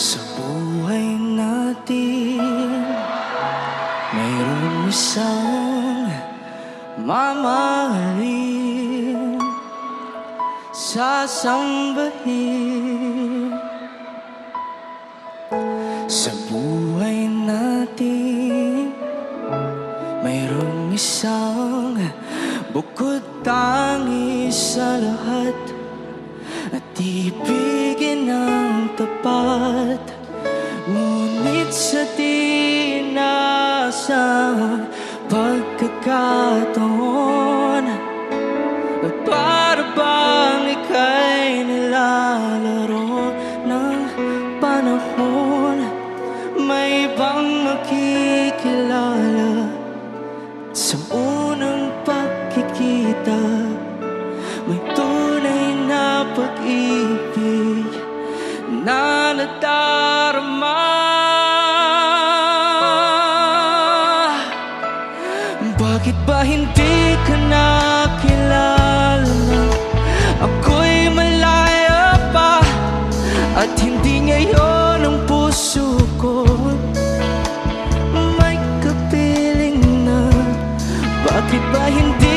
Sa buhay natin, mayroong isang mamahalin, sasambahin. Sa buhay natin, mayroong isang bukod tangi sa lahat at ibigin ng tapat. Ngunit sa di inaasang pagkakataon, para bang ika'y nilalaro ng panahon, may ibang makikilala sa unang pagkikita. May tunay na pag-ibig na nadarama. Bakit ba hindi ka nakilala na ako'y malaya pa, at hindi ngayon ang puso ko may kapiling na? Bakit ba hindi